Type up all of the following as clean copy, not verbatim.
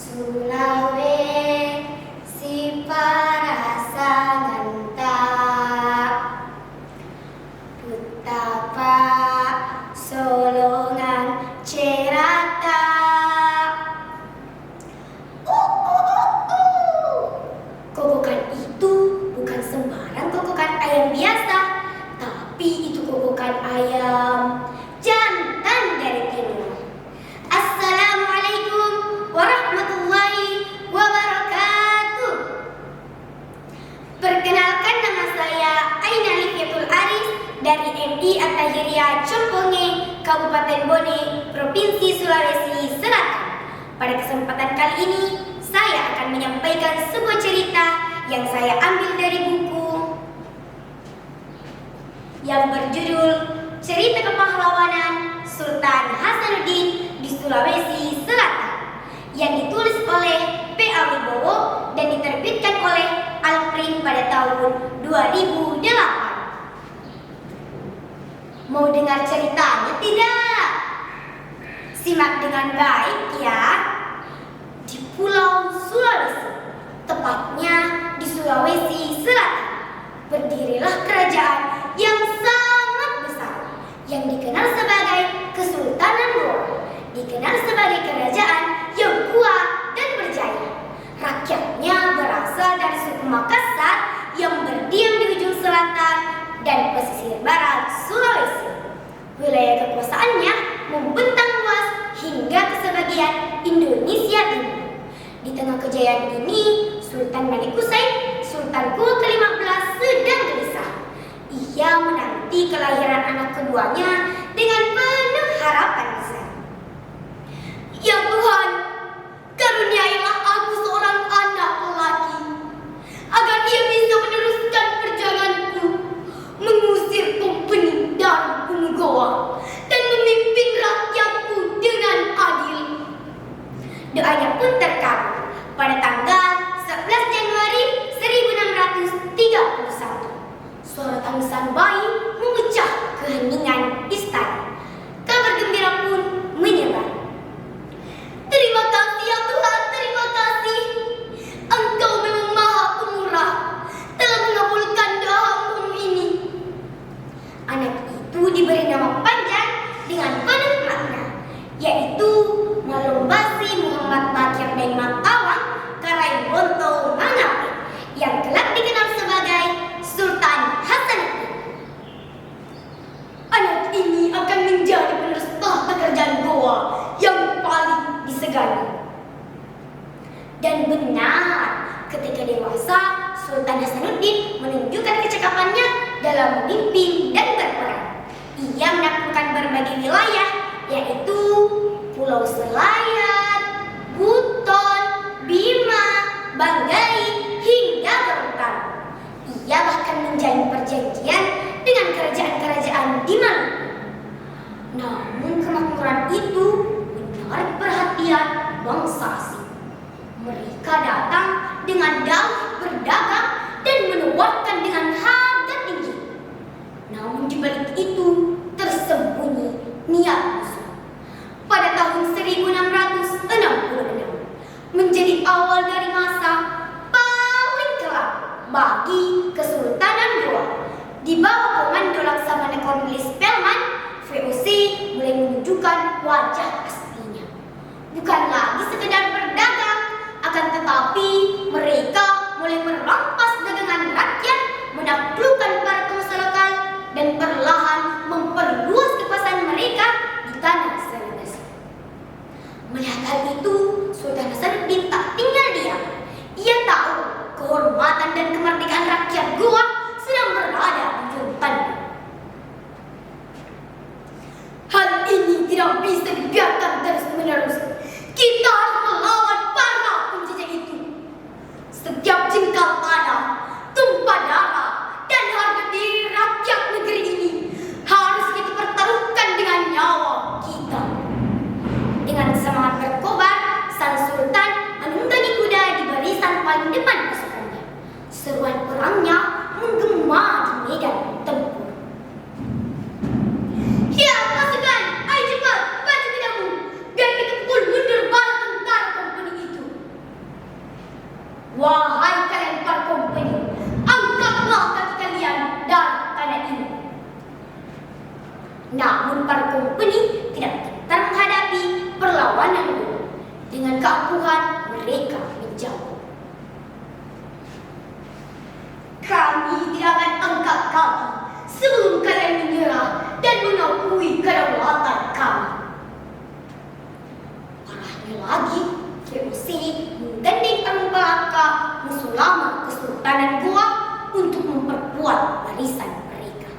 Sulawesi parasa ngantap, betapa solongan cerata. Kokokan itu bukan sembarang kokokan ayam biasa, tapi itu kokokan ayam jantan dari timur. Assalamualaikum warahmatullahi wabarakatuh. Perkenalkan, nama saya Aina Lifiatul Aris dari MI At-Tahiriyah Componge, Kabupaten Bone, Provinsi Sulawesi Selatan. Pada kesempatan kali ini, saya akan menyampaikan sebuah cerita yang saya ambil dari buku yang berjudul Cerita Kepahlawanan Sultan Hasanuddin di Sulawesi Selatan, yang ditulis oleh P.A. Wibowo dan diterbitkan oleh Alprint pada tahun 2008. Mau dengar ceritanya tidak? Simak dengan baik ya. Di Pulau Sulawesi, tepatnya di Sulawesi Selatan, berdirilah kerajaan yang sangat besar yang dikenal sebagai Kesultanan Goa, dikenal sebagai kerajaan yang kuat dan berjaya. Rakyatnya berasal dari suku Makassar yang berdiam di ujung selatan dan pesisir barat Sulawesi. Wilayah kekuasaannya membentang luas hingga ke sebagian Indonesia Timur. Di tengah kejayaan ini, Sultan Malik Husain, Sultan Goa ke-15, sedang gelisah. Ia menanti kelahiran anak keduanya dengan penuh harapan besar. Ya Tuhan, karuniailah aku seorang anak lelaki, agar ia bisa meneruskan perjalananku, mengusir kompeni dari Bumi Goa, dan memimpin rakyatku dengan adil. Doanya pun terkabul pada tanggal 11 Januari 1631. Suara tangisan bayi memecah keheningan istana. Kabar gembira pun menyebar. Terima kasih ya Tuhan, terima kasih. Engkau memang Maha Pemurah, telah mengabulkan doaku ini. Anak itu diberi nama panjang dengan penuh makna, yaitu Malombasi Muhammad Bakir dan Matawang Karaibonto Mangapit, yang kelak dikenal sebagai Sultan Hasanuddin. Anak ini akan menjadi penerus tahta kerajaan Goa yang paling disegani. Dan benar, ketika dewasa, Sultan Hasanuddin menunjukkan kecakapannya dalam memimpin dan berperang. Ia menaklukkan berbagai wilayah, yaitu Pulau Selayar, Buton, Bima, Banggai, hingga Gorontalo. Ia bahkan menjalin perjanjian dengan kerajaan-kerajaan di Maluku. Namun kemakmuran itu menarik perhatian bangsa asing. Mereka datang dengan dalih berdagang dan menawarkan dengan harga tinggi. Namun di balik itu tersembunyi niat musuh. Pada tahun 1666 menjadi awal dari masa paling kelam bagi Kesultanan Goa. Di bawah komando Laksamana Cornelis Pelman, VOC mulai menunjukkan wajah aslinya. Bukan lagi sekedar berdagang, akan tetapi mereka mulai merampas dagangan rakyat, menaklukkan para pengusaha lokal, dan perlahan memperluas kekuasaan mereka di tanah Sulawesi. Melihat hal itu, Sultan Hasanuddin tak tinggal diam. Ia tahu kehormatan dan kemerdekaan rakyat Goa sedang berada di rentannya. Hal ini tidak bisa dibiarkan terus-menerus. Kita harus melawan para penjajah itu. Setiap jengkal tanah, tumpah darah, dan harga diri rakyat negeri ini harus kita pertaruhkan dengan nyawa kita. Dengan semangat berkobar, sang Sultan Dengan keangkuhan mereka menjawab, "Kami tidak akan angkat kaki sebelum kalian menyerah dan mengakui kedaulatan kami." Parahnya lagi, VOC menggandeng Arung Palaka, musuh lama Kesultanan Goa, untuk memperkuat barisan mereka.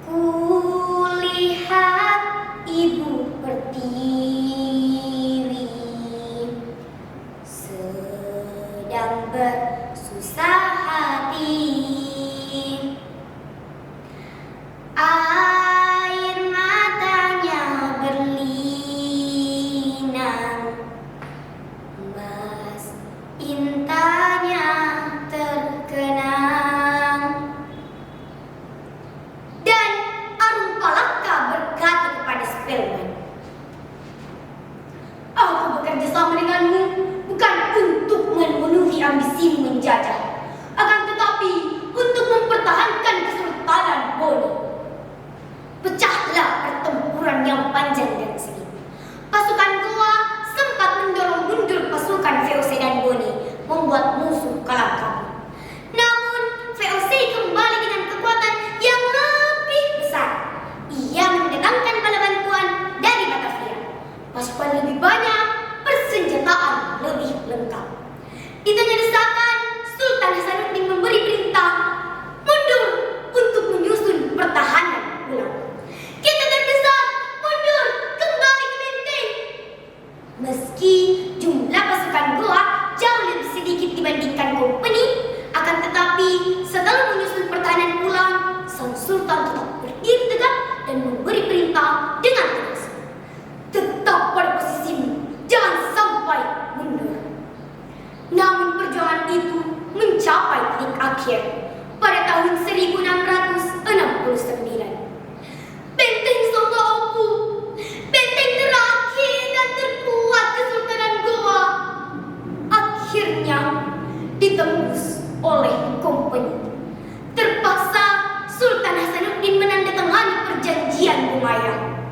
Kulihat Ibu Pertiwi sedang bersusah hati, air matanya berlinang, mas intanya terkenang. Dan Arung Palaka berkata kepada Spellman, "Aku bekerja sama denganmu bukan untuk memenuhi ambisimu menjajah, akan tetapi untuk mempertahankan Kesultanan Boni." Pecahlah pertempuran yang panjang dan sengit. Pasukan Goa sempat mendorong mundur pasukan VOC dan Boni, membuat musuh kalah kabur. Namun VOC kembali dengan kekuatan yang lebih besar. Ia mendatangkan bala bantuan dari Batavia, pasukan lebih banyak, persenjataan lebih lengkap. Di tengah desakan, Sultan Hasanuddin memberi perintah mundur untuk menyusun pertahanan ulang. "Kita terdesak, mundur, kembali ke benteng." Meski jumlah pasukan Goa jauh lebih sedikit dibandingkan kompeni, akan tetapi setelah menyusun pertahanan ulang, sang Sultan tetap berdiri tegak dan memberi perintah dengan tegas, "Tetap pada posisimu, jangan sampai mundur." Namun perjuangan itu mencapai titik akhir pada tahun 1669. Benteng Songaopu, benteng terakhir dan terkuat Kesultanan Goa, akhirnya ditembus oleh kompeni. Terpaksa Sultan Hasanuddin menandatangani perjanjian Bungaya,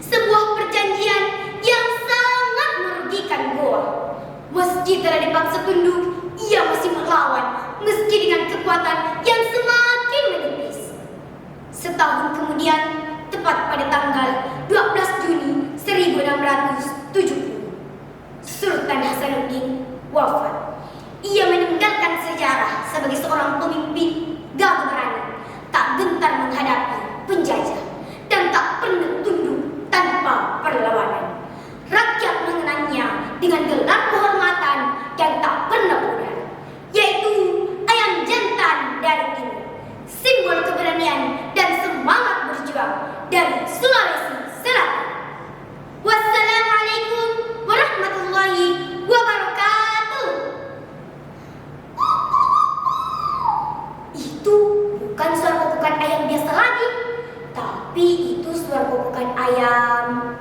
sebuah perjanjian yang sangat merugikan Goa. Meski telah dipaksa tunduk, ia masih melawan meski dengan kekuatan yang semakin menipis. Setahun kemudian, tepat pada tanggal 12 Juni 1670, Sultan Hasanuddin wafat. Ia meninggalkan sejarah sebagai seorang pemimpin gagah berani, tak gentar menghadapi penjajah, dan tak pernah tunduk tanpa perlawanan. Rakyat mengenangnya dengan gelar kehormatan yang tak pernah pudar, yaitu ayam jantan dari timur, simbol keberanian dan semangat berjuang dari Sulawesi Selatan. Wassalamualaikum warahmatullahi wabarakatuh. Itu bukan suara kokokan ayam biasa lagi, tapi itu suara kokokan ayam